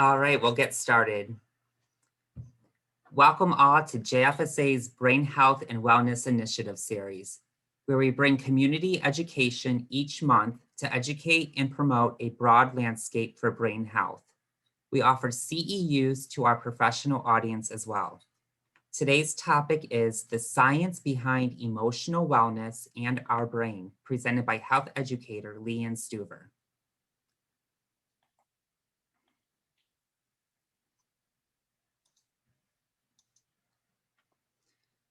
All right, we'll get started. Welcome all to JFSA's Brain Health and Wellness Initiative series, where we bring community education each month to educate and promote a broad landscape for brain health. We offer CEUs to our professional audience as well. Today's topic is the science behind emotional wellness and our brain, presented by health educator Leanne Stuver.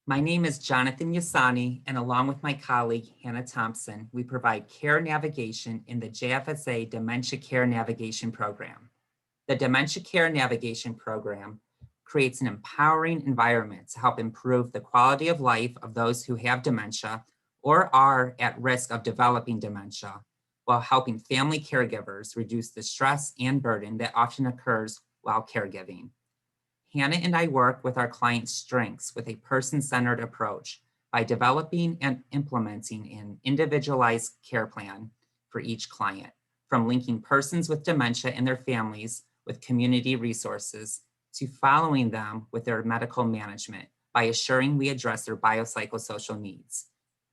My name is Jonathan Yassani, and along with my colleague, Hannah Thompson, we provide care navigation in the JFSA Dementia Care Navigation Program. The Dementia Care Navigation Program creates an empowering environment to help improve the quality of life of those who have dementia or are at risk of developing dementia, while helping family caregivers reduce the stress and burden that often occurs while caregiving. Hannah and I work with our clients' strengths with a person-centered approach by developing and implementing an individualized care plan for each client, from linking persons with dementia and their families with community resources to following them with their medical management by assuring we address their biopsychosocial needs.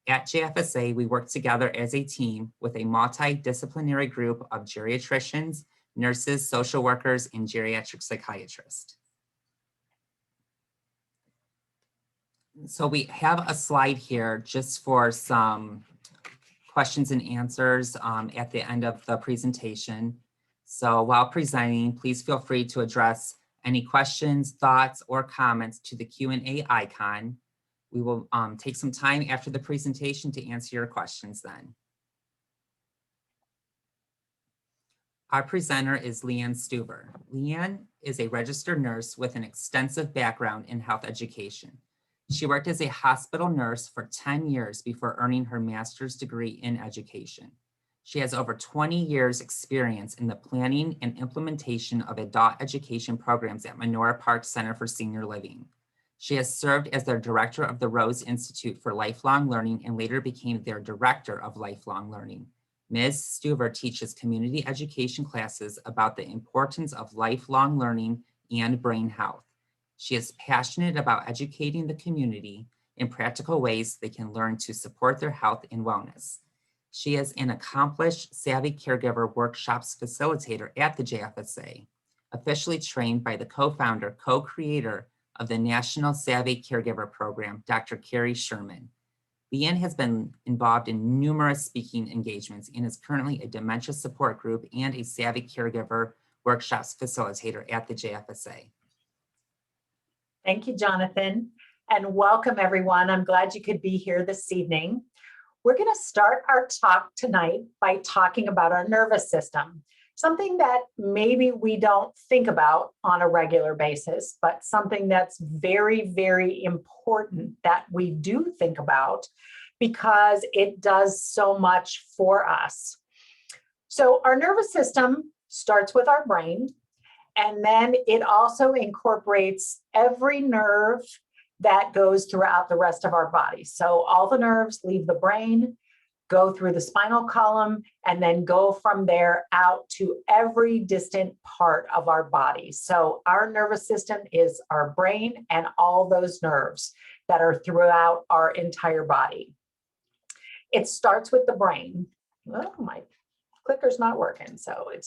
At JFSA, we work together as a team with a multidisciplinary group of geriatricians, nurses, social workers, and geriatric psychiatrists. So we have a slide here just for some questions and answers at the end of the presentation. So while presenting, please feel free to address any questions, thoughts, or comments to the Q&A icon. We will take some time after the presentation to answer your questions then. Our presenter is Leanne Stuver. Leanne is a registered nurse with an extensive background in health education. She worked as a hospital nurse for 10 years before earning her master's degree in education. She has over 20 years experience in the planning and implementation of adult education programs at Menora Park Center for Senior Living. She has served as their director of the Rose Institute for Lifelong Learning and later became their director of lifelong learning. Ms. Stuver teaches community education classes about the importance of lifelong learning and brain health. She is passionate about educating the community in practical ways they can learn to support their health and wellness. She is an accomplished Savvy Caregiver Workshops facilitator at the JFSA, officially trained by the co-founder, co-creator of the National Savvy Caregiver Program, Dr. Carrie Sherman. Leanne has been involved in numerous speaking engagements and is currently a dementia support group and a Savvy Caregiver Workshops facilitator at the JFSA. Thank you, Jonathan, and welcome everyone. I'm glad you could be here this evening. We're going to start our talk tonight by talking about our nervous system, something that maybe we don't think about on a regular basis, but something that's very, very important that we do think about because it does so much for us. So our nervous system starts with our brain. And then it also incorporates every nerve that goes throughout the rest of our body. So all the nerves leave the brain, go through the spinal column, and then go from there out to every distant part of our body. So our nervous system is our brain and all those nerves that are throughout our entire body. It starts with the brain. Well, my clicker's not working. So it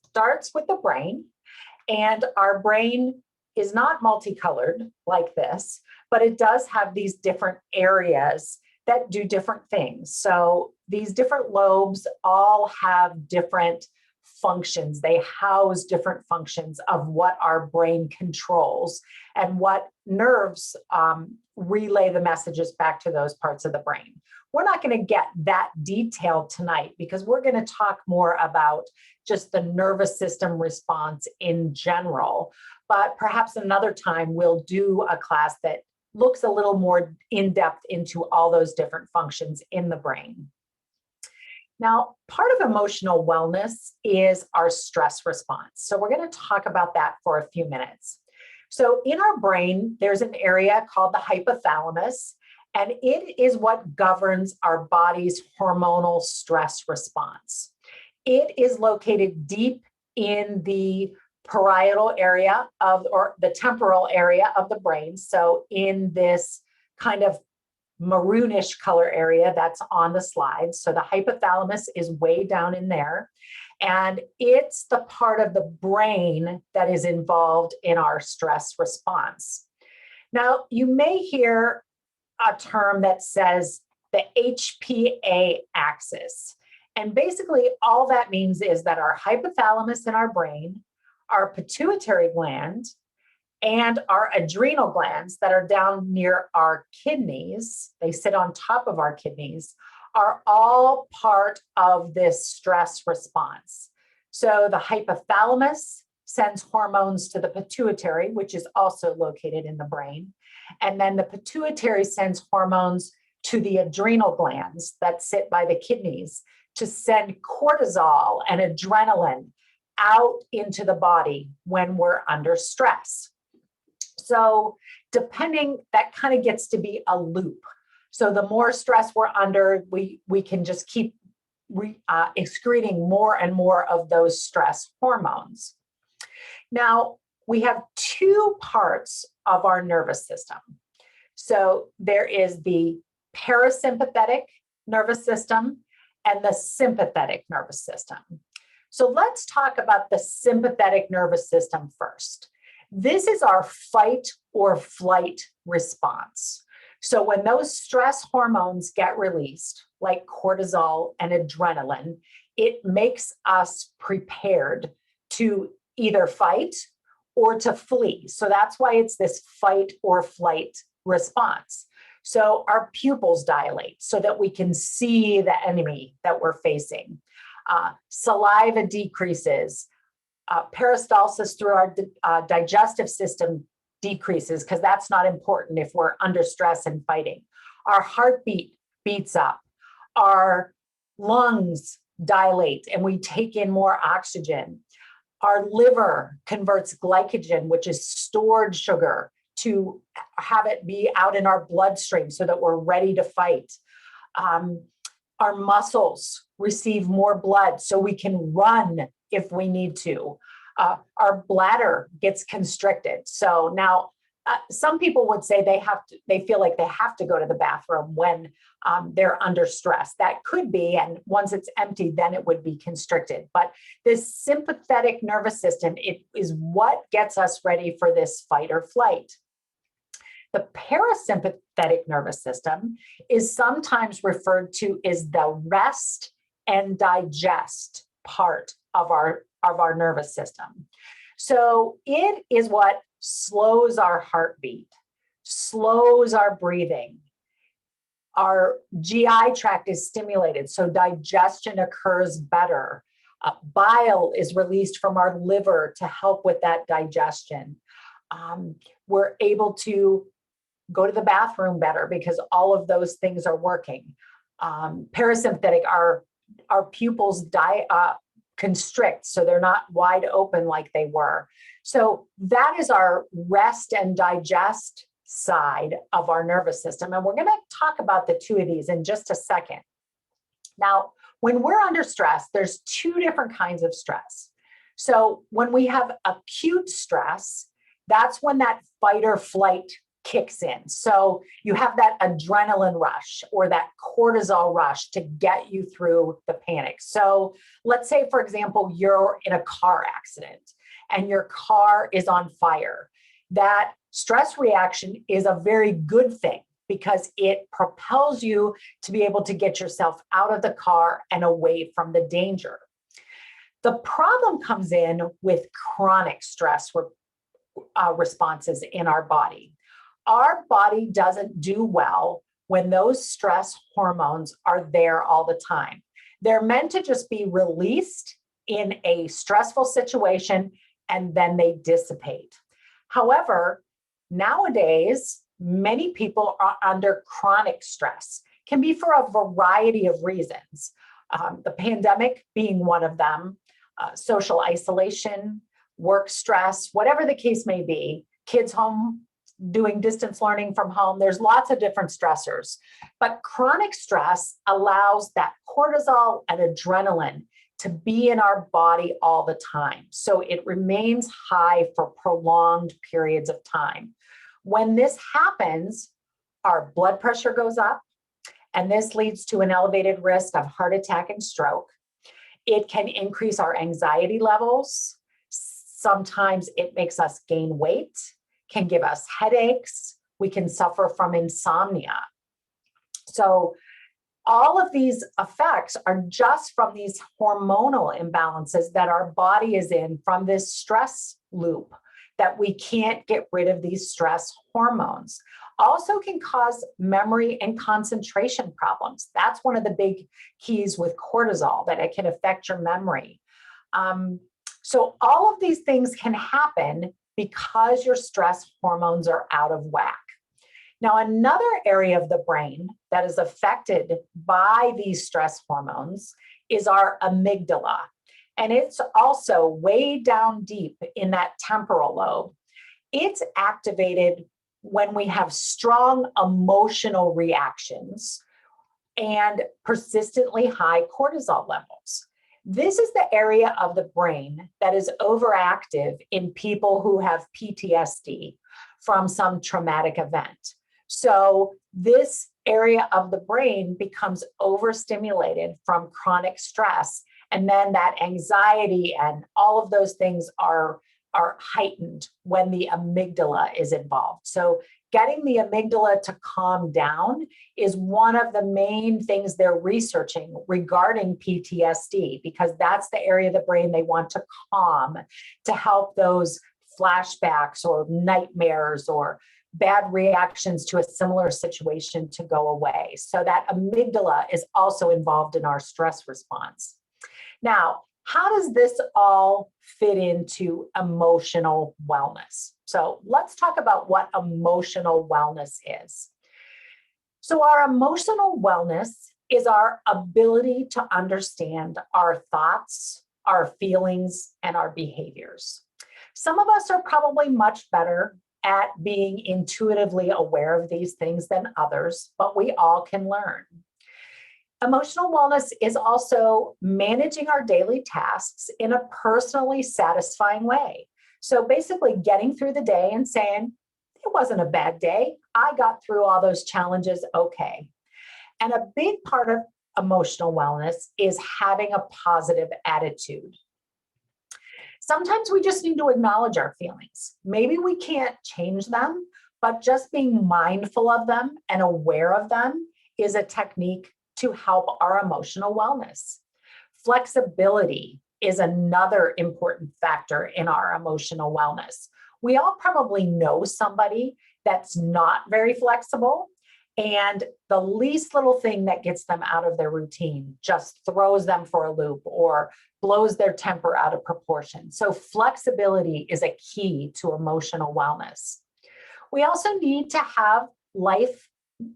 starts with the brain. And our brain is not multicolored like this, but it does have these different areas that do different things. So these different lobes all have different functions. They house different functions of what our brain controls and what nerves relay the messages back to those parts of the brain. We're not going to get that detailed tonight because we're going to talk more about just the nervous system response in general. But perhaps another time we'll do a class that looks a little more in depth into all those different functions in the brain. Now, part of emotional wellness is our stress response. So we're going to talk about that for a few minutes. So in our brain, there's an area called the hypothalamus, and it is what governs our body's hormonal stress response. It is located deep in the parietal area or the temporal area of the brain. So in this kind of maroonish color area that's on the slide. So the hypothalamus is way down in there. And it's the part of the brain that is involved in our stress response. Now, you may hear a term that says the HPA axis. And basically, all that means is that our hypothalamus in our brain, our pituitary gland, and our adrenal glands that are down near our kidneys, they sit on top of our kidneys, are all part of this stress response. So the hypothalamus sends hormones to the pituitary, which is also located in the brain. And then the pituitary sends hormones to the adrenal glands that sit by the kidneys to send cortisol and adrenaline out into the body when we're under stress. So depending, that kind of gets to be a loop. So the more stress we're under, we can just keep excreting more and more of those stress hormones. Now, we have two parts of our nervous system. So there is the parasympathetic nervous system and the sympathetic nervous system. So let's talk about the sympathetic nervous system first. This is our fight or flight response. So when those stress hormones get released, like cortisol and adrenaline, it makes us prepared to either fight or to flee. So that's why it's this fight or flight response. So our pupils dilate so that we can see the enemy that we're facing. Saliva decreases. Peristalsis through our digestive system decreases because that's not important if we're under stress and fighting. Our heartbeat beats up. Our lungs dilate and we take in more oxygen. Our liver converts glycogen, which is stored sugar, to have it be out in our bloodstream so that we're ready to fight. Our muscles receive more blood so we can run if we need to. Our bladder gets constricted. So now some people would say they feel like they have to go to the bathroom when they're under stress. That could be, and once it's empty, then it would be constricted. But this sympathetic nervous system, it is what gets us ready for this fight or flight. The parasympathetic nervous system is sometimes referred to as the rest and digest part of our nervous system. So it is what slows our heartbeat, slows our breathing. Our GI tract is stimulated, so digestion occurs better. Bile is released from our liver to help with that digestion. We're able to go to the bathroom better because all of those things are working. Parasympathetic, our pupils constrict, so they're not wide open like they were. So that is our rest and digest side of our nervous system. And we're going to talk about the two of these in just a second. Now, when we're under stress, there's two different kinds of stress. So when we have acute stress, that's when that fight or flight kicks in. So you have that adrenaline rush or that cortisol rush to get you through the panic. So let's say, for example, you're in a car accident and your car is on fire. That stress reaction is a very good thing because it propels you to be able to get yourself out of the car and away from the danger. The problem comes in with chronic stress responses in our body. Our body doesn't do well when those stress hormones are there all the time. They're meant to just be released in a stressful situation and then they dissipate. However, nowadays, many people are under chronic stress. Can be for a variety of reasons. The pandemic being one of them, social isolation, work stress, whatever the case may be, kids home, doing distance learning from home. There's lots of different stressors, but chronic stress allows that cortisol and adrenaline to be in our body all the time. So it remains high for prolonged periods of time. When this happens, our blood pressure goes up, and this leads to an elevated risk of heart attack and stroke. It can increase our anxiety levels. Sometimes it makes us gain weight, can give us headaches. We can suffer from insomnia. So all of these effects are just from these hormonal imbalances that our body is in from this stress loop, that we can't get rid of these stress hormones. Also can cause memory and concentration problems. That's one of the big keys with cortisol, that it can affect your memory. So all of these things can happen because your stress hormones are out of whack. Now, another area of the brain that is affected by these stress hormones is our amygdala. And it's also way down deep in that temporal lobe. It's activated when we have strong emotional reactions and persistently high cortisol levels. This is the area of the brain that is overactive in people who have PTSD from some traumatic event. So this area of the brain becomes overstimulated from chronic stress. And then that anxiety and all of those things are heightened when the amygdala is involved. So getting the amygdala to calm down is one of the main things they're researching regarding PTSD, because that's the area of the brain they want to calm to help those flashbacks or nightmares or bad reactions to a similar situation to go away. So that amygdala is also involved in our stress response. Now, how does this all fit into emotional wellness? So let's talk about what emotional wellness is. So our emotional wellness is our ability to understand our thoughts, our feelings, and our behaviors. Some of us are probably much better at being intuitively aware of these things than others, but we all can learn. Emotional wellness is also managing our daily tasks in a personally satisfying way. So basically getting through the day and saying, it wasn't a bad day. I got through all those challenges okay. And a big part of emotional wellness is having a positive attitude. Sometimes we just need to acknowledge our feelings. Maybe we can't change them, but just being mindful of them and aware of them is a technique to help our emotional wellness. Flexibility is another important factor in our emotional wellness. We all probably know somebody that's not very flexible, and the least little thing that gets them out of their routine just throws them for a loop or blows their temper out of proportion. So flexibility is a key to emotional wellness. We also need to have life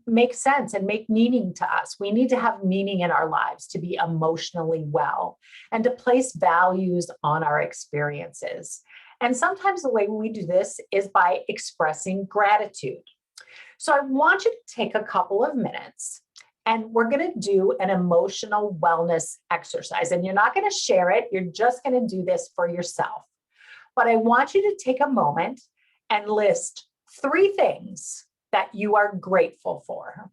make sense and make meaning to us. We need to have meaning in our lives to be emotionally well and to place values on our experiences. And sometimes the way we do this is by expressing gratitude. So I want you to take a couple of minutes and we're going to do an emotional wellness exercise. And you're not going to share it. You're just going to do this for yourself. But I want you to take a moment and list 3 things that you are grateful for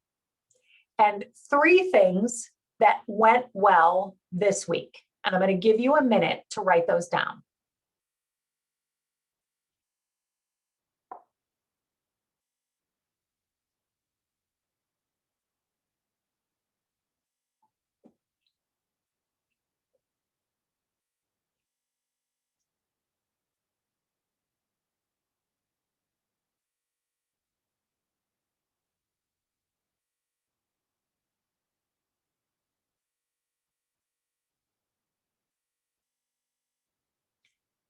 and 3 things that went well this week. And I'm going to give you a minute to write those down.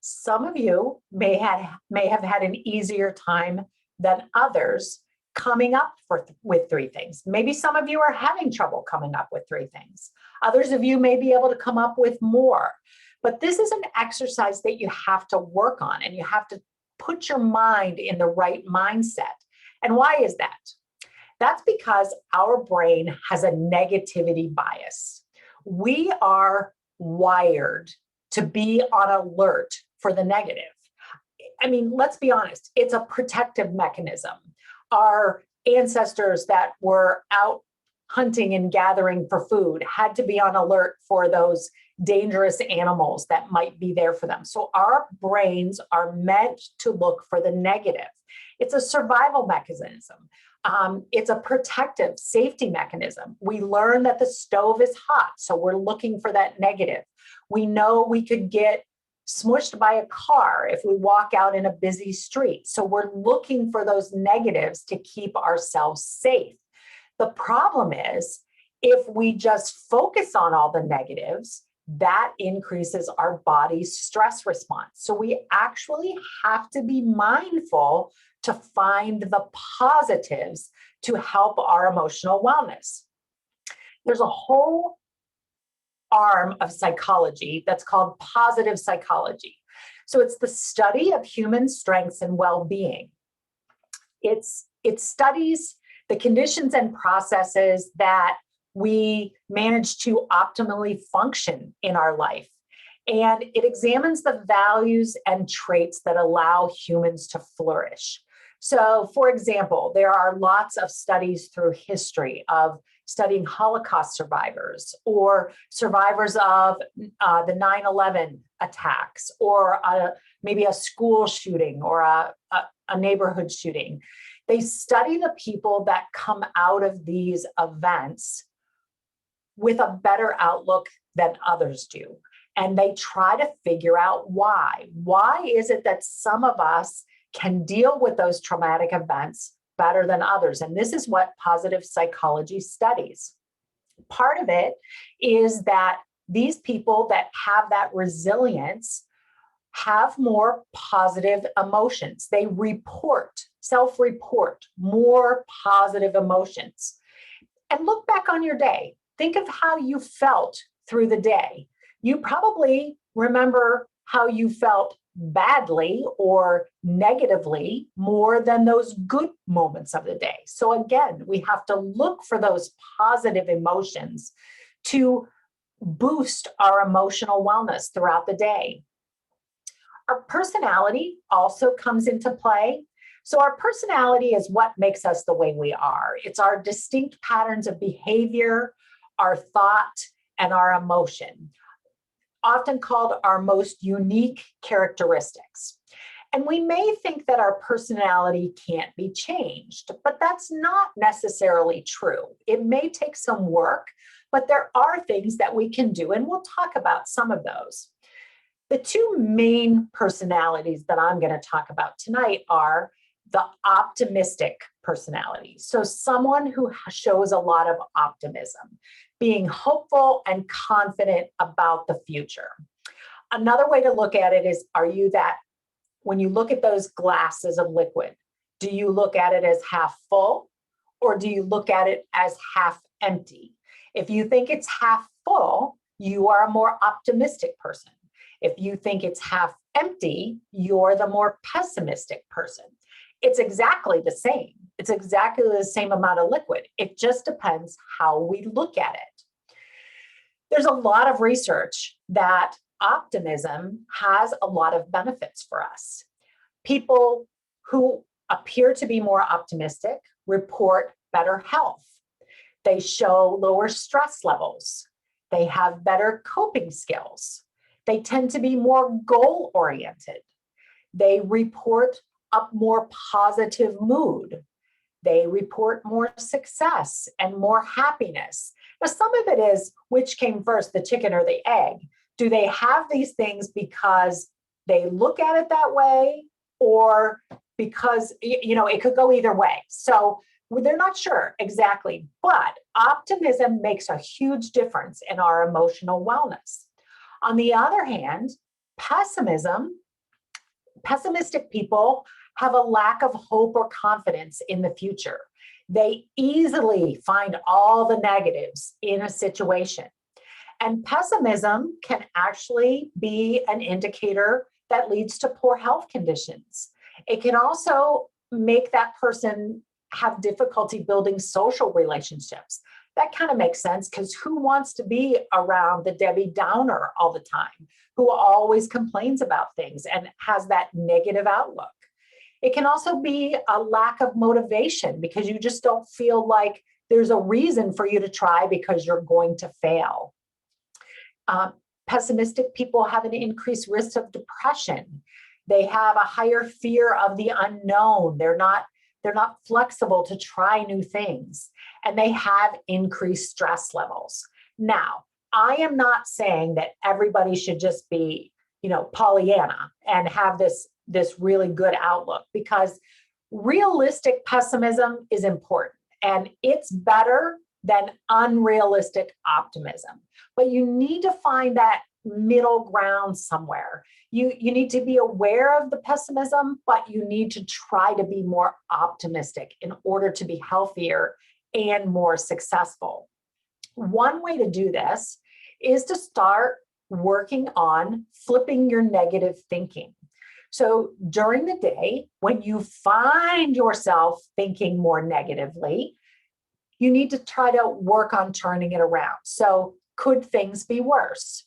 Some of you may have had an easier time than others coming up with 3 things. Maybe some of you are having trouble coming up with 3 things. Others of you may be able to come up with more. But this is an exercise that you have to work on, and you have to put your mind in the right mindset. And why is that? That's because our brain has a negativity bias. We are wired to be on alert for the negative. I mean, let's be honest, it's a protective mechanism. Our ancestors that were out hunting and gathering for food had to be on alert for those dangerous animals that might be there for them. So our brains are meant to look for the negative. It's a survival mechanism. It's a protective safety mechanism. We learn that the stove is hot, so we're looking for that negative. We know we could get smushed by a car if we walk out in a busy street. So we're looking for those negatives to keep ourselves safe. The problem is, if we just focus on all the negatives, that increases our body's stress response. So we actually have to be mindful to find the positives to help our emotional wellness. There's a whole arm of psychology that's called positive psychology. So it's the study of human strengths and well-being. It studies the conditions and processes that we manage to optimally function in our life. And it examines the values and traits that allow humans to flourish. So, for example, there are lots of studies through history of studying Holocaust survivors or survivors of the 9/11 attacks, or maybe a school shooting or a neighborhood shooting. They study the people that come out of these events with a better outlook than others do. And they try to figure out why. Why is it that some of us can deal with those traumatic events better than others? And this is what positive psychology studies. Part of it is that these people that have that resilience have more positive emotions. They self-report more positive emotions. And look back on your day. Think of how you felt through the day. You probably remember how you felt badly or negatively more than those good moments of the day. So again, we have to look for those positive emotions to boost our emotional wellness throughout the day. Our personality also comes into play. So our personality is what makes us the way we are. It's our distinct patterns of behavior, our thought, and our emotion, often called our most unique characteristics. And we may think that our personality can't be changed, but that's not necessarily true. It may take some work, but there are things that we can do, and we'll talk about some of those. The two main personalities that I'm going to talk about tonight are the optimistic personality. So someone who shows a lot of optimism, being hopeful and confident about the future. Another way to look at it is, are you that, when you look at those glasses of liquid, do you look at it as half full or do you look at it as half empty? If you think it's half full, you are a more optimistic person. If you think it's half empty, you're the more pessimistic person. It's exactly the same. It's exactly the same amount of liquid. It just depends how we look at it. There's a lot of research that optimism has a lot of benefits for us. People who appear to be more optimistic report better health. They show lower stress levels. They have better coping skills. They tend to be more goal-oriented. They report a more positive mood. They report more success and more happiness. Now, some of it is, which came first, the chicken or the egg? Do they have these things because they look at it that way, or because, it could go either way. So they're not sure exactly, but optimism makes a huge difference in our emotional wellness. On the other hand, pessimistic people have a lack of hope or confidence in the future. They easily find all the negatives in a situation. And pessimism can actually be an indicator that leads to poor health conditions. It can also make that person have difficulty building social relationships. That kind of makes sense, because who wants to be around the Debbie Downer all the time, who always complains about things and has that negative outlook? It can also be a lack of motivation, because you just don't feel like there's a reason for you to try because you're going to fail. Pessimistic people have an increased risk of depression. They have a higher fear of the unknown. They're not flexible to try new things, and they have increased stress levels. Now, I am not saying that everybody should just be, Pollyanna and have this really good outlook, because realistic pessimism is important, and it's better than unrealistic optimism. But you need to find that middle ground somewhere. You need to be aware of the pessimism, but you need to try to be more optimistic in order to be healthier and more successful. One way to do this is to start working on flipping your negative thinking. So during the day, when you find yourself thinking more negatively, you need to try to work on turning it around. So could things be worse?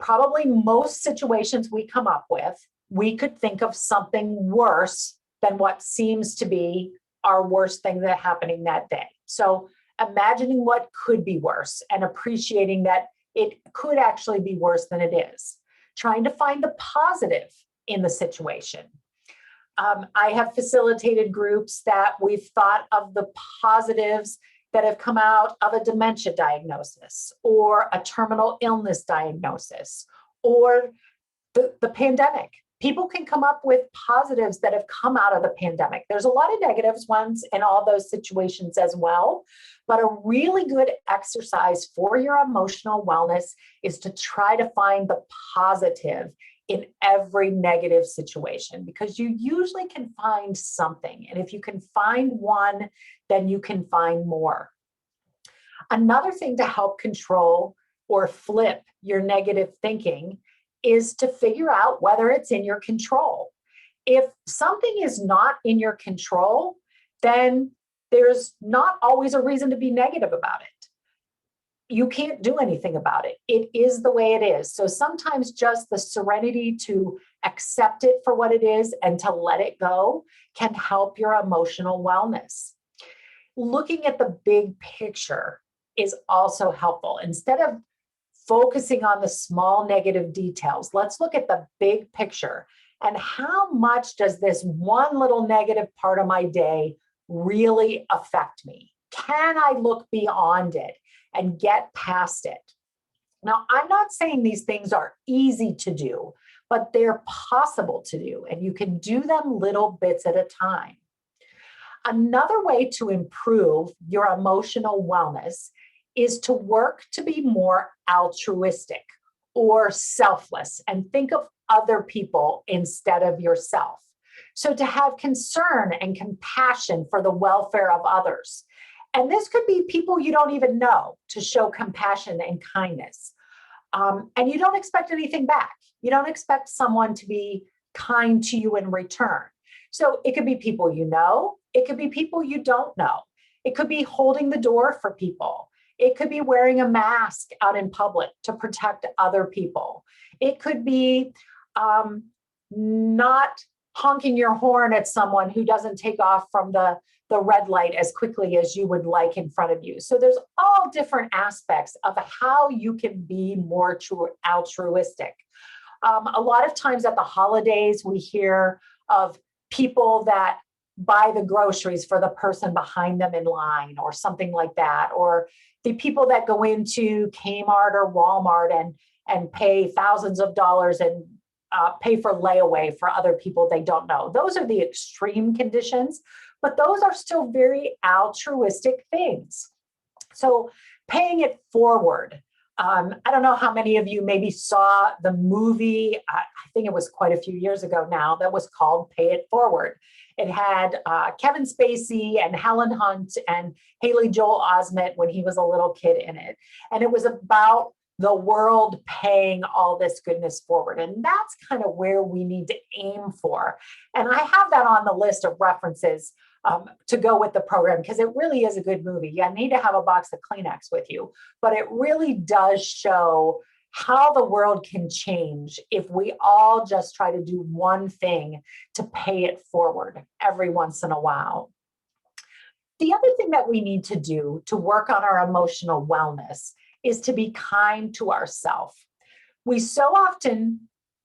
Probably most situations we come up with, we could think of something worse than what seems to be our worst thing that's happening that day. So imagining what could be worse and appreciating that it could actually be worse than it is. Trying to find the positive in the situation. I have facilitated groups that we've thought of the positives that have come out of a dementia diagnosis or a terminal illness diagnosis or the pandemic. People can come up with positives that have come out of the pandemic. There's a lot of negatives ones in all those situations as well, but a really good exercise for your emotional wellness is to try to find the positive in every negative situation, because you usually can find something. And if you can find one, then you can find more. Another thing to help control or flip your negative thinking is to figure out whether it's in your control. If something is not in your control, then there's not always a reason to be negative about it. You can't do anything about it. It is the way it is. So sometimes just the serenity to accept it for what it is and to let it go can help your emotional wellness. Looking at the big picture is also helpful. Instead of focusing on the small negative details, let's look at the big picture. And how much does this one little negative part of my day really affect me? Can I look beyond it and get past it? Now, I'm not saying these things are easy to do, but they're possible to do, and you can do them little bits at a time. Another way to improve your emotional wellness is to work to be more altruistic or selfless and think of other people instead of yourself. So to have concern and compassion for the welfare of others. And this could be people you don't even know, to show compassion and kindness. And you don't expect anything back. You don't expect someone to be kind to you in return. So it could be people you know. It could be people you don't know. It could be holding the door for people. It could be wearing a mask out in public to protect other people. It could be not honking your horn at someone who doesn't take off from the red light as quickly as you would like in front of you. So there's all different aspects of how you can be more altruistic. A lot of times at the holidays, we hear of people that buy the groceries for the person behind them in line or something like that, or the people that go into Kmart or Walmart and pay thousands of dollars and pay for layaway for other people they don't know. Those are the extreme conditions, but those are still very altruistic things. So paying it forward. I don't know how many of you maybe saw the movie, I think it was quite a few years ago now, that was called Pay It Forward. It had Kevin Spacey and Helen Hunt and Haley Joel Osment when he was a little kid in it. And it was about the world paying all this goodness forward. And that's kind of where we need to aim for. And I have that on the list of references to go with the program, because it really is a good movie. You need to have a box of Kleenex with you, but it really does show how the world can change if we all just try to do one thing to pay it forward every once in a while. The other thing that we need to do to work on our emotional wellness is to be kind to ourselves. We so often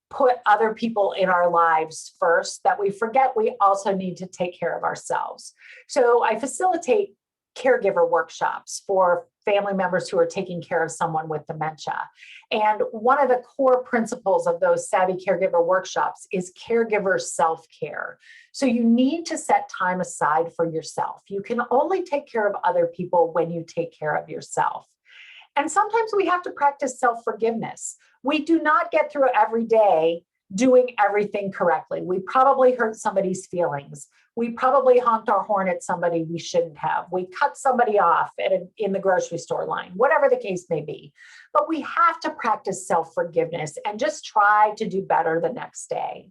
put other people in our lives first that we forget we also need to take care of ourselves. So I facilitate caregiver workshops for family members who are taking care of someone with dementia. And one of the core principles of those Savvy Caregiver workshops is caregiver self-care. So you need to set time aside for yourself. You can only take care of other people when you take care of yourself. And sometimes we have to practice self-forgiveness. We do not get through every day doing everything correctly. We probably hurt somebody's feelings. We probably honked our horn at somebody we shouldn't have. We cut somebody off in the grocery store line, whatever the case may be. But we have to practice self-forgiveness and just try to do better the next day.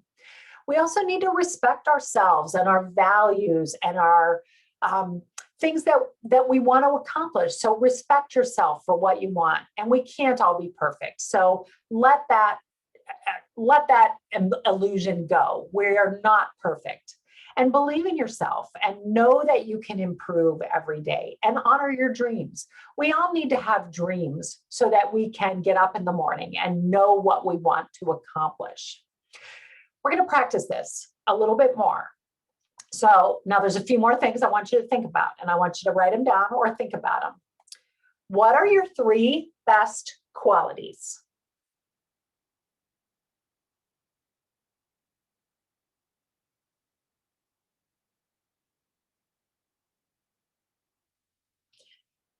We also need to respect ourselves and our values and our things that we want to accomplish. So respect yourself for what you want. And we can't all be perfect. So let that illusion go. We are not perfect. And believe in yourself and know that you can improve every day and honor your dreams. We all need to have dreams so that we can get up in the morning and know what we want to accomplish. We're going to practice this a little bit more. So now there's a few more things I want you to think about, and I want you to write them down or think about them. What are your 3 best qualities?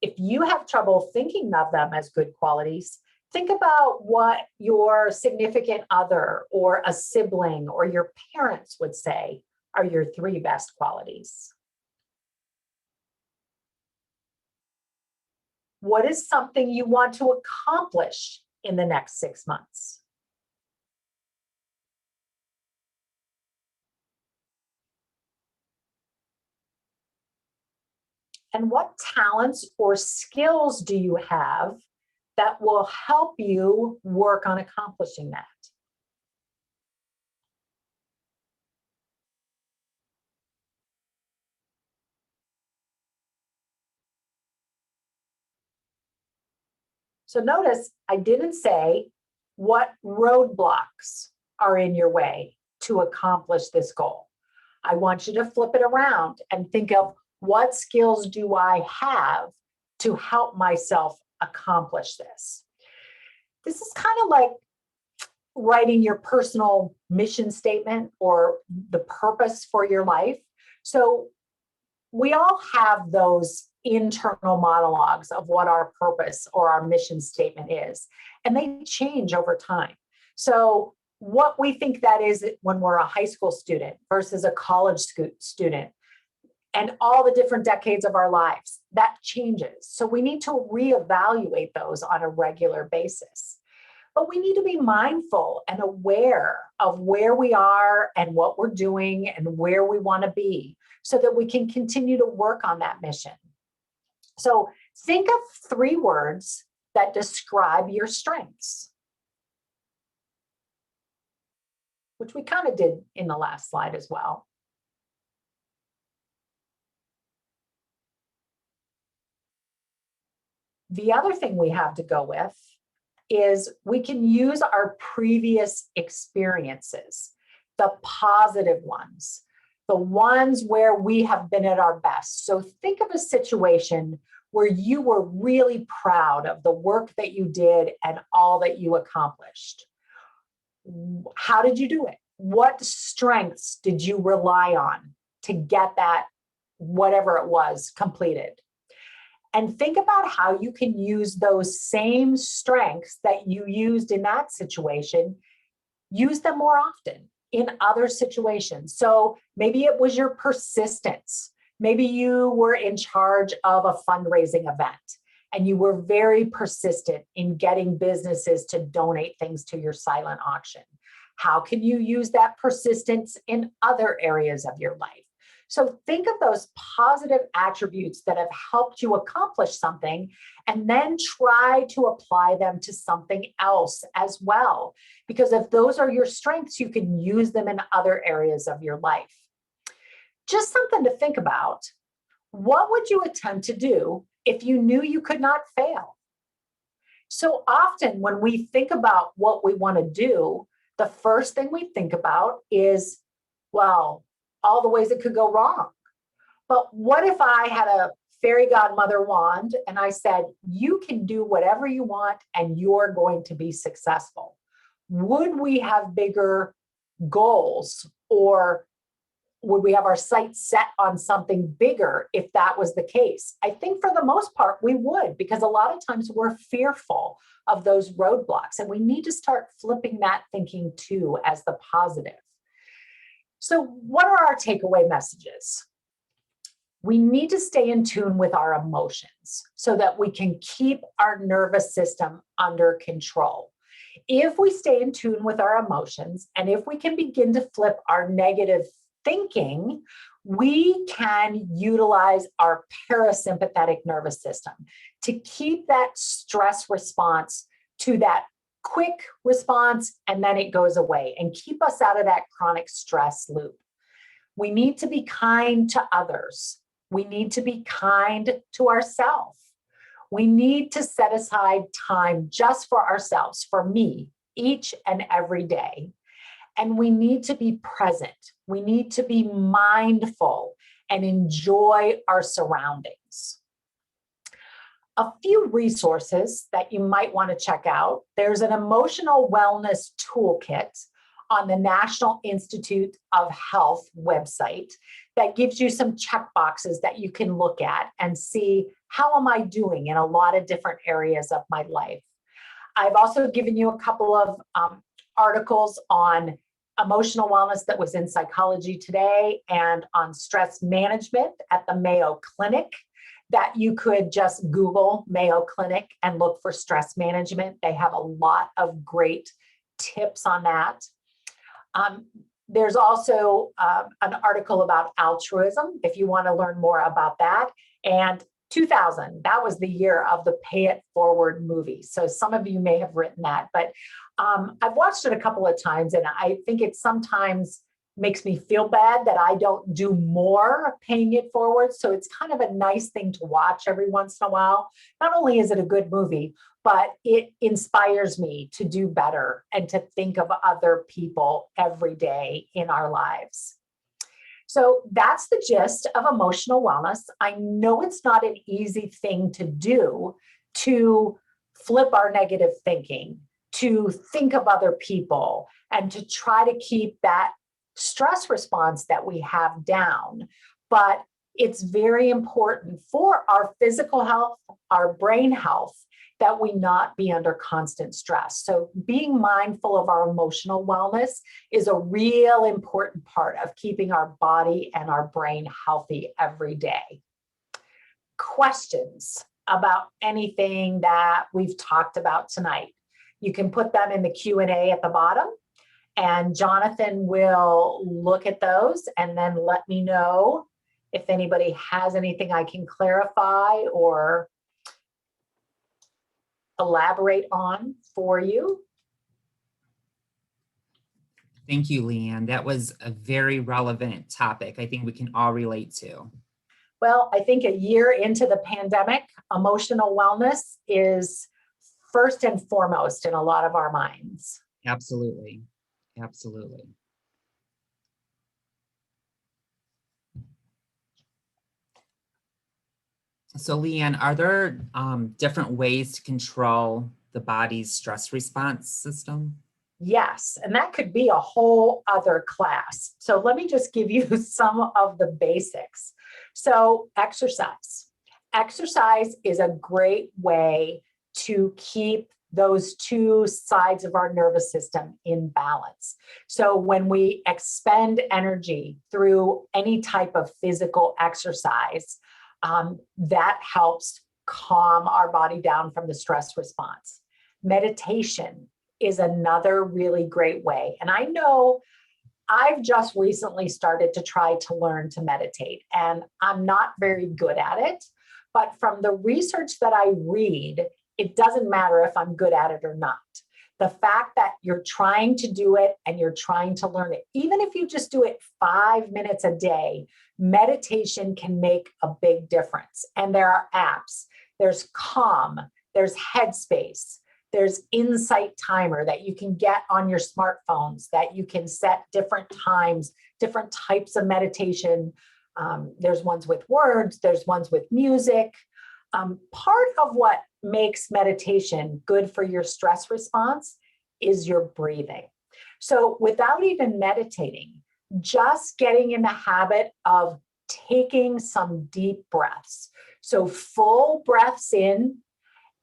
If you have trouble thinking of them as good qualities, think about what your significant other or a sibling or your parents would say are your 3 best qualities. What is something you want to accomplish in the next 6 months? And what talents or skills do you have that will help you work on accomplishing that? So notice I didn't say what roadblocks are in your way to accomplish this goal. I want you to flip it around and think of what skills do I have to help myself accomplish this. This is kind of like writing your personal mission statement or the purpose for your life. So we all have those internal monologues of what our purpose or our mission statement is, and they change over time. So what we think that is when we're a high school student versus a college student, and all the different decades of our lives, that changes. So we need to reevaluate those on a regular basis. But we need to be mindful and aware of where we are and what we're doing and where we want to be so that we can continue to work on that mission. So think of 3 words that describe your strengths, which we kind of did in the last slide as well. The other thing we have to go with is we can use our previous experiences, the positive ones, the ones where we have been at our best. So think of a situation where you were really proud of the work that you did and all that you accomplished. How did you do it? What strengths did you rely on to get that, whatever it was, completed? And think about how you can use those same strengths that you used in that situation, use them more often in other situations. So maybe it was your persistence. Maybe you were in charge of a fundraising event and you were very persistent in getting businesses to donate things to your silent auction. How can you use that persistence in other areas of your life? So think of those positive attributes that have helped you accomplish something, and then try to apply them to something else as well. Because if those are your strengths, you can use them in other areas of your life. Just something to think about. What would you attempt to do if you knew you could not fail? So often when we think about what we want to do, the first thing we think about is, well, all the ways it could go wrong. But what if I had a fairy godmother wand and I said, you can do whatever you want and you're going to be successful? Would we have bigger goals, or would we have our sights set on something bigger if that was the case? I think for the most part, we would, because a lot of times we're fearful of those roadblocks, and we need to start flipping that thinking too as the positive. So what are our takeaway messages? We need to stay in tune with our emotions so that we can keep our nervous system under control. If we stay in tune with our emotions, and if we can begin to flip our negative thinking, we can utilize our parasympathetic nervous system to keep that stress response to that quick response, and then it goes away, and keep us out of that chronic stress loop. We need to be kind to others. We need to be kind to ourselves. We need to set aside time just for ourselves, for me, each and every day. And we need to be present. We need to be mindful and enjoy our surroundings. A few resources that you might want to check out. There's an emotional wellness toolkit on the National Institute of Health website that gives you some check boxes that you can look at and see, how am I doing in a lot of different areas of my life? I've also given you a couple of articles on emotional wellness that was in Psychology Today, and on stress management at the Mayo Clinic, that you could just Google Mayo Clinic and look for stress management. They have a lot of great tips on that. There's also an article about altruism if you want to learn more about that. And 2000, that was the year of the Pay It Forward movie. So some of you may have written that, but I've watched it a couple of times, and I think it sometimes makes me feel bad that I don't do more paying it forward. So it's kind of a nice thing to watch every once in a while. Not only is it a good movie, but it inspires me to do better and to think of other people every day in our lives. So that's the gist of emotional wellness. I know it's not an easy thing to do, to flip our negative thinking, to think of other people, and to try to keep that stress response that we have down. But it's very important for our physical health, our brain health, that we not be under constant stress. So being mindful of our emotional wellness is a real important part of keeping our body and our brain healthy every day. Questions about anything that we've talked about tonight, you can put them in the Q&A at the bottom, and Jonathan will look at those and then let me know if anybody has anything I can clarify or elaborate on for you. Thank you, Leanne. That was a very relevant topic. I think we can all relate to. Well, I think a year into the pandemic, emotional wellness is first and foremost in a lot of our minds. Absolutely. Absolutely. So Leanne, are there different ways to control the body's stress response system? Yes, and that could be a whole other class. So let me just give you some of the basics. So exercise. Exercise is a great way to keep those two sides of our nervous system in balance. So when we expend energy through any type of physical exercise, that helps calm our body down from the stress response. Meditation is another really great way. And I know I've just recently started to try to learn to meditate, and I'm not very good at it. But from the research that I read, it doesn't matter if I'm good at it or not. The fact that you're trying to do it and you're trying to learn it, even if you just do it 5 minutes a day, meditation can make a big difference. And there are apps, there's Calm, there's Headspace, there's Insight Timer that you can get on your smartphones, that you can set different times, different types of meditation. There's ones with words, there's ones with music. Part of what makes meditation good for your stress response is your breathing. So without even meditating, just getting in the habit of taking some deep breaths. So full breaths in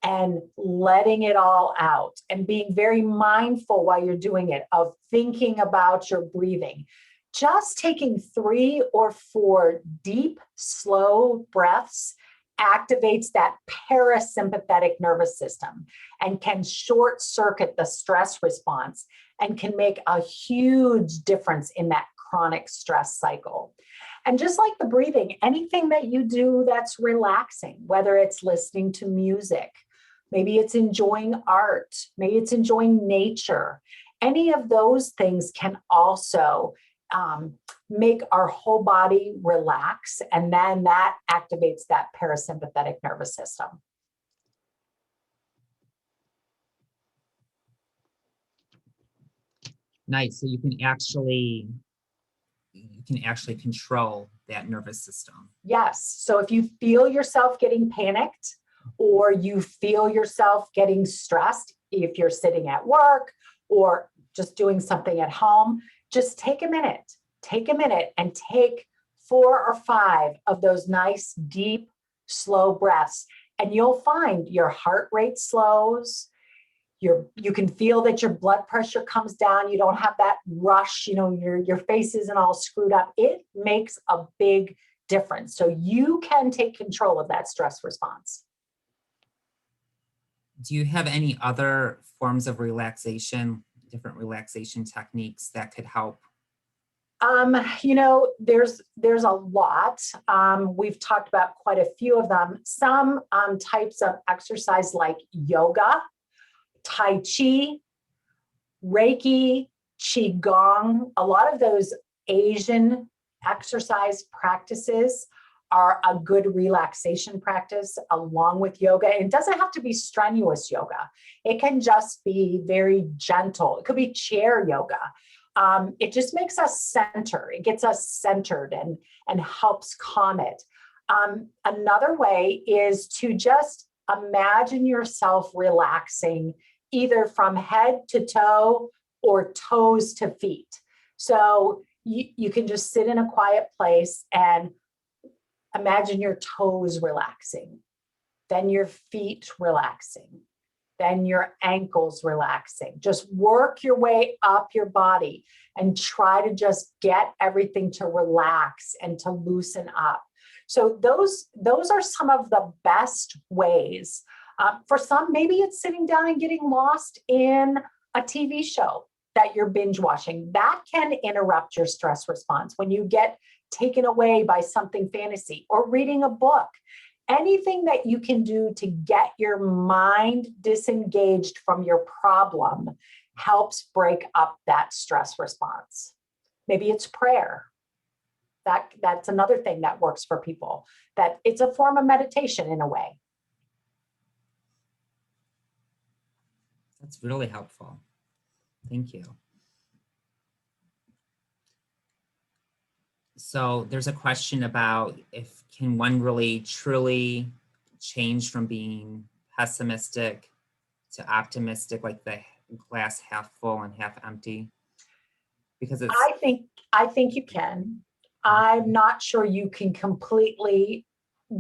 and letting it all out, and being very mindful while you're doing it of thinking about your breathing. Just taking 3 or 4 deep, slow breaths activates that parasympathetic nervous system and can short circuit the stress response and can make a huge difference in that chronic stress cycle. And just like the breathing, anything that you do that's relaxing, whether it's listening to music, maybe it's enjoying art, maybe it's enjoying nature, any of those things can also make our whole body relax, and then that activates that parasympathetic nervous system. Nice. So you can actually control that nervous system. Yes. So if you feel yourself getting panicked or you feel yourself getting stressed, if you're sitting at work or just doing something at home, just take a minute and take 4 or 5 of those nice, deep, slow breaths. And you'll find your heart rate slows. You can feel that your blood pressure comes down. You don't have that rush, your face isn't all screwed up. It makes a big difference. So you can take control of that stress response. Do you have any other forms of relaxation, different relaxation techniques that could help? There's a lot. We've talked about quite a few of them. Some types of exercise like yoga, Tai Chi, Reiki, Qigong, a lot of those Asian exercise practices are a good relaxation practice along with yoga. It doesn't have to be strenuous yoga. It can just be very gentle. It could be chair yoga. It just makes us center. It gets us centered and helps calm it. Another way is to just imagine yourself relaxing either from head to toe or toes to feet. So you can just sit in a quiet place and imagine your toes relaxing, then your feet relaxing, then your ankles relaxing. Just work your way up your body and try to just get everything to relax and to loosen up. So those are some of the best ways. For some, maybe it's sitting down and getting lost in a TV show that you're binge watching. That can interrupt your stress response when you get taken away by something fantasy, or reading a book. Anything that you can do to get your mind disengaged from your problem helps break up that stress response. Maybe it's prayer. That's another thing that works for people, that it's a form of meditation in a way. That's really helpful. Thank you. So there's a question about can one really truly change from being pessimistic to optimistic, like the glass half full and half empty? Because it's I think you can. I'm not sure you can completely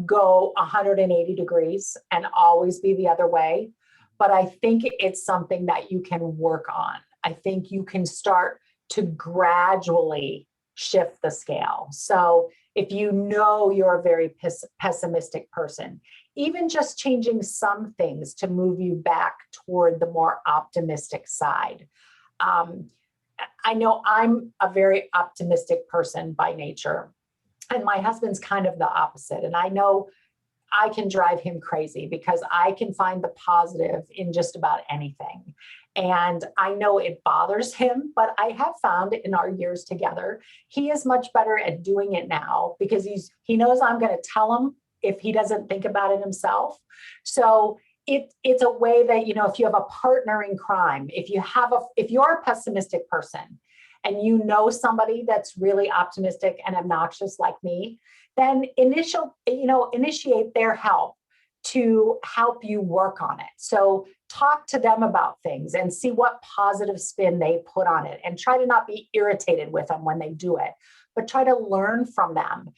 go 180 degrees and always be the other way, but I think it's something that you can work on. I think you can start to gradually shift the scale. So if you know you're a very pessimistic person, even just changing some things to move you back toward the more optimistic side. I know I'm a very optimistic person by nature, and my husband's kind of the opposite. And I know I can drive him crazy because I can find the positive in just about anything. And I know it bothers him, but I have found in our years together, he is much better at doing it now because he knows I'm going to tell him if he doesn't think about it himself. So it's a way that, if you have a partner in crime, if you're a pessimistic person and you know somebody that's really optimistic and obnoxious like me, then initiate their help to help you work on it. So talk to them about things and see what positive spin they put on it, and try to not be irritated with them when they do it, but try to learn from them.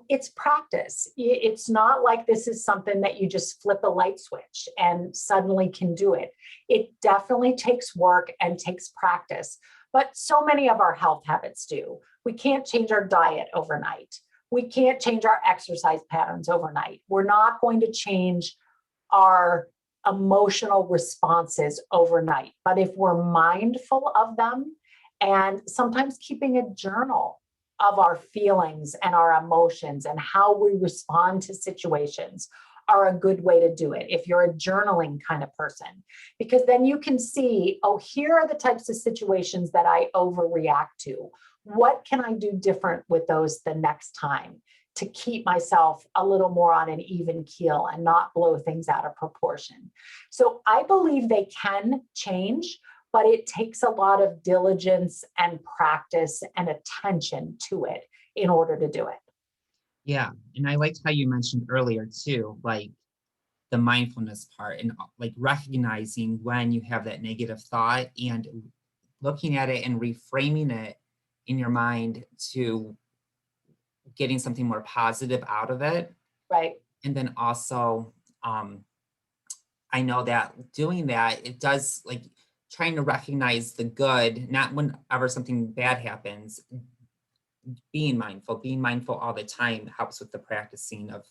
It's practice. It's not like this is something that you just flip a light switch and suddenly can do it. It definitely takes work and takes practice, but so many of our health habits do. We can't change our diet overnight. We can't change our exercise patterns overnight. We're not going to change our emotional responses overnight. But if we're mindful of them, and sometimes keeping a journal of our feelings and our emotions and how we respond to situations are a good way to do it if you're a journaling kind of person, because then you can see, oh, here are the types of situations that I overreact to. What can I do different with those the next time to keep myself a little more on an even keel and not blow things out of proportion? So I believe they can change, but it takes a lot of diligence and practice and attention to it in order to do it. Yeah. And I liked how you mentioned earlier too, like the mindfulness part, and like recognizing when you have that negative thought and looking at it and reframing it in your mind to getting something more positive out of it. Right. And then also, I know that doing that, it does, like, trying to recognize the good, not whenever something bad happens. Being mindful all the time helps with the practicing of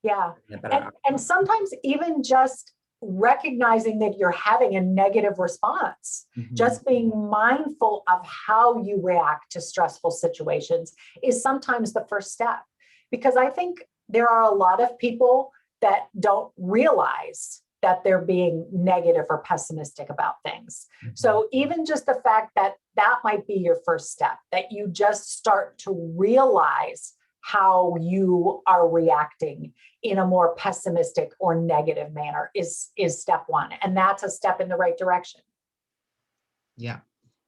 Yeah. a better And outcome. sometimes even just recognizing that you're having a negative response, Mhm. just being mindful of how you react to stressful situations is sometimes the first step. Because I think there are a lot of people that don't realize that they're being negative or pessimistic about things. So even just the fact that that might be your first step, that you just start to realize how you are reacting in a more pessimistic or negative manner is step one. And that's a step in the right direction. Yeah.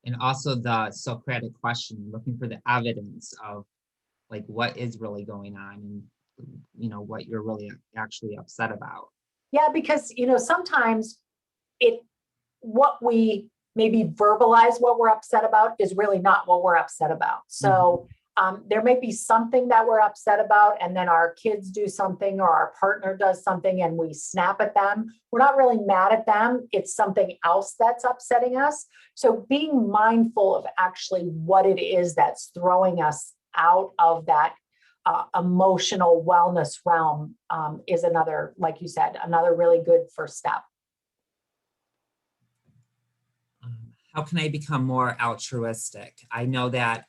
And also the Socratic question, looking for the evidence of like what is really going on, and what you're really actually upset about. Yeah, because sometimes it what we maybe verbalize what we're upset about is really not what we're upset about. So there may be something that we're upset about, and then our kids do something or our partner does something and we snap at them. We're not really mad at them. It's something else that's upsetting us. So being mindful of actually what it is that's throwing us out of that emotional wellness realm is another, like you said, another really good first step. How can I become more altruistic? I know that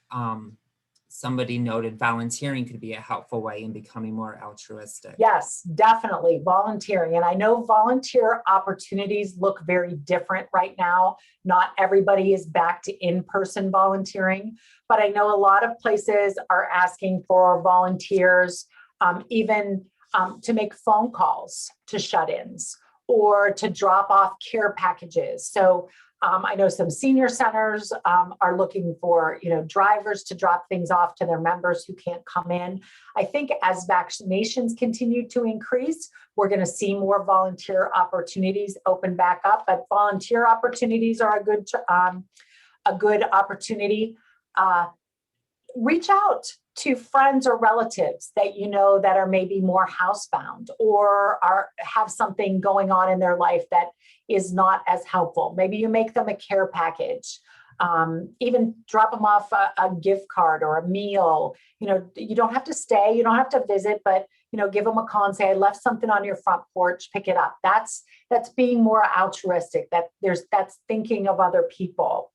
somebody noted volunteering could be a helpful way in becoming more altruistic. Yes, definitely volunteering. And I know volunteer opportunities look very different right now. Not everybody is back to in-person volunteering, but I know a lot of places are asking for volunteers, even to make phone calls to shut-ins or to drop off care packages. So I know some senior centers are looking for, drivers to drop things off to their members who can't come in. I think as vaccinations continue to increase, we're going to see more volunteer opportunities open back up. But volunteer opportunities are a good opportunity. Reach out to friends or relatives that that are maybe more housebound or have something going on in their life that is not as helpful. Maybe you make them a care package, even drop them off a gift card or a meal. You don't have to stay, you don't have to visit, but give them a call and say, I left something on your front porch, pick it up. That's being more altruistic. That's thinking of other people.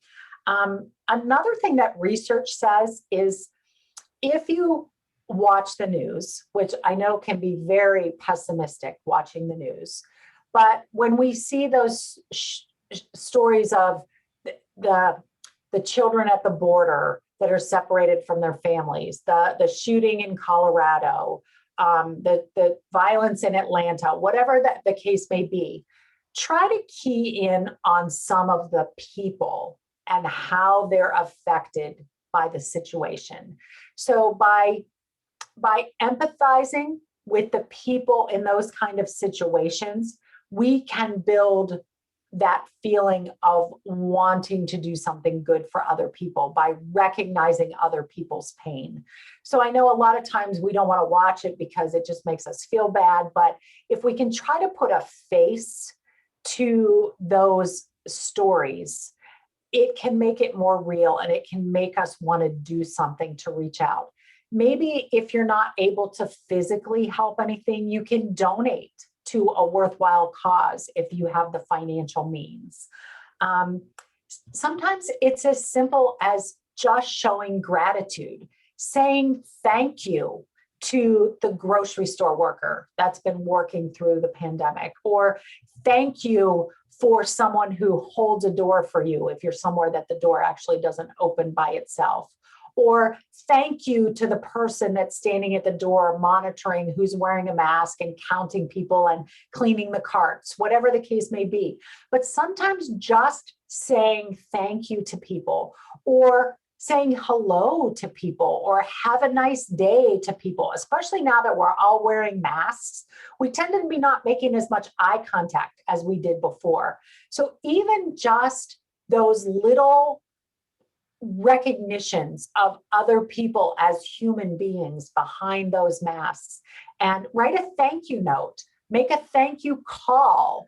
Another thing that research says is if you watch the news, which I know can be very pessimistic watching the news, but when we see those stories of the children at the border that are separated from their families, the shooting in Colorado, the violence in Atlanta, whatever the case may be, try to key in on some of the people and how they're affected by the situation. So by empathizing with the people in those kind of situations, we can build that feeling of wanting to do something good for other people by recognizing other people's pain. So I know a lot of times we don't want to watch it because it just makes us feel bad, but if we can try to put a face to those stories, it can make it more real and it can make us want to do something to reach out. Maybe if you're not able to physically help anything, you can donate to a worthwhile cause if you have the financial means. Sometimes it's as simple as just showing gratitude, saying thank you to the grocery store worker that's been working through the pandemic, or thank you for someone who holds a door for you if you're somewhere that the door actually doesn't open by itself. Or thank you to the person that's standing at the door monitoring who's wearing a mask and counting people and cleaning the carts, whatever the case may be. But sometimes just saying thank you to people, or saying hello to people, or have a nice day to people, especially now that we're all wearing masks, we tend to be not making as much eye contact as we did before. So even just those little recognitions of other people as human beings behind those masks, and write a thank you note, make a thank you call,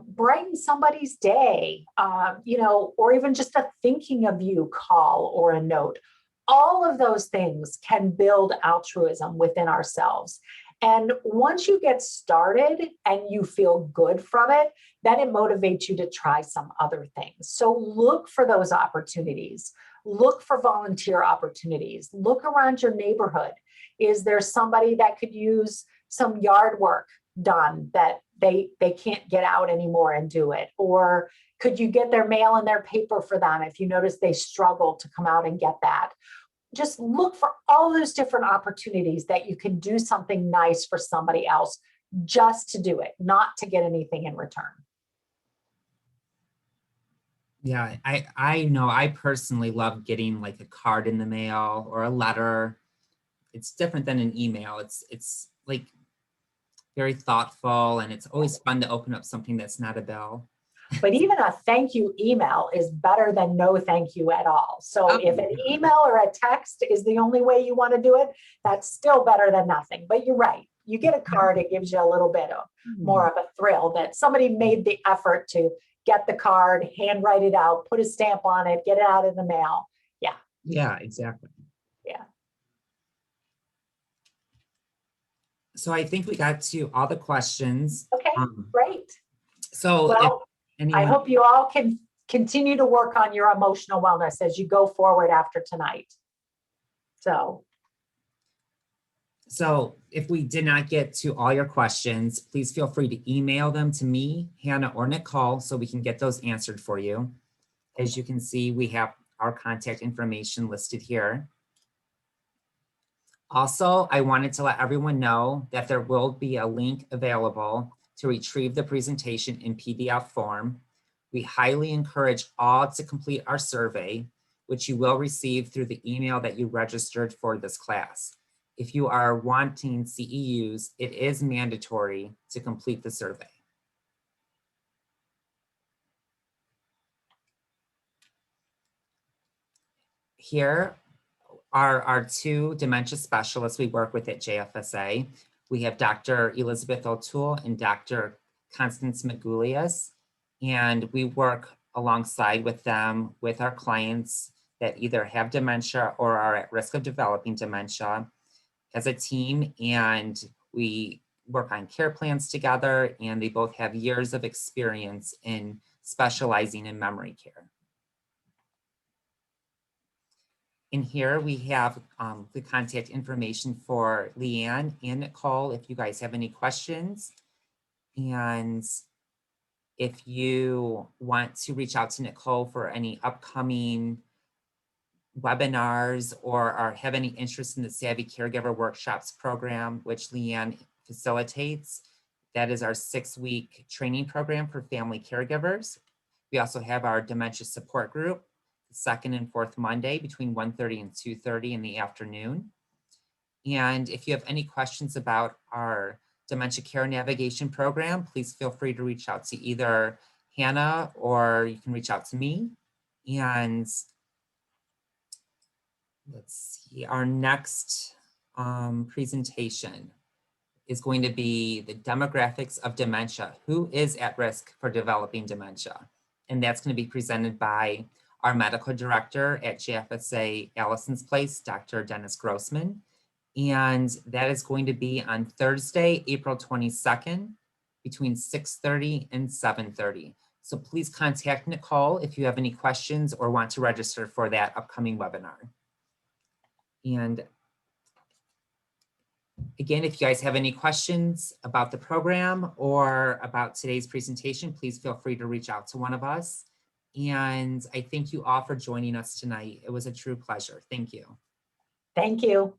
brighten somebody's day, or even just a thinking of you call or a note. All of those things can build altruism within ourselves. And once you get started and you feel good from it, then it motivates you to try some other things. So look for those opportunities. Look for volunteer opportunities. Look around your neighborhood. Is there somebody that could use some yard work done that they can't get out anymore and do it? Or could you get their mail and their paper for them if you notice they struggle to come out and get that? Just look for all those different opportunities that you can do something nice for somebody else just to do it, not to get anything in return. Yeah, I know I personally love getting like a card in the mail or a letter. It's different than an email. It's like very thoughtful, and it's always fun to open up something that's not a bill. But even a thank you email is better than no thank you at all. So if an email or a text is the only way you want to do it, that's still better than nothing. But you're right. You get a card, it gives you a little bit of more of a thrill that somebody made the effort to get the card, handwrite it out, put a stamp on it, get it out in the mail. Yeah. Yeah, exactly. Yeah. So I think we got to all the questions. Okay, great. So well, anyone, I hope you all can continue to work on your emotional wellness as you go forward after tonight. So if we did not get to all your questions, please feel free to email them to me, Hannah, or Nicole, so we can get those answered for you. As you can see, we have our contact information listed here. Also, I wanted to let everyone know that there will be a link available to retrieve the presentation in PDF form. We highly encourage all to complete our survey, which you will receive through the email that you registered for this class. If you are wanting CEUs, it is mandatory to complete the survey. Here are our two dementia specialists we work with at JFSA. We have Dr. Elizabeth O'Toole and Dr. Constance McGulias, and we work alongside with them with our clients that either have dementia or are at risk of developing dementia as a team, and we work on care plans together, and they both have years of experience in specializing in memory care. In here, we have the contact information for Leanne and Nicole if you guys have any questions. And if you want to reach out to Nicole for any upcoming webinars or have any interest in the Savvy Caregiver Workshops program, which Leanne facilitates, that is our 6-week training program for family caregivers. We also have our dementia support group, the second and fourth Monday between 1:30 and 2:30 in the afternoon. And if you have any questions about our dementia care navigation program, please feel free to reach out to either Hannah or you can reach out to me. And let's see, our next presentation is going to be the demographics of dementia. Who is at risk for developing dementia? And that's going to be presented by our medical director at JFSA Allison's Place, Dr. Dennis Grossman. And that is going to be on Thursday, April 22nd, between 6:30 and 7:30. So please contact Nicole if you have any questions or want to register for that upcoming webinar. And again, if you guys have any questions about the program or about today's presentation, please feel free to reach out to one of us. And I thank you all for joining us tonight. It was a true pleasure. Thank you. Thank you.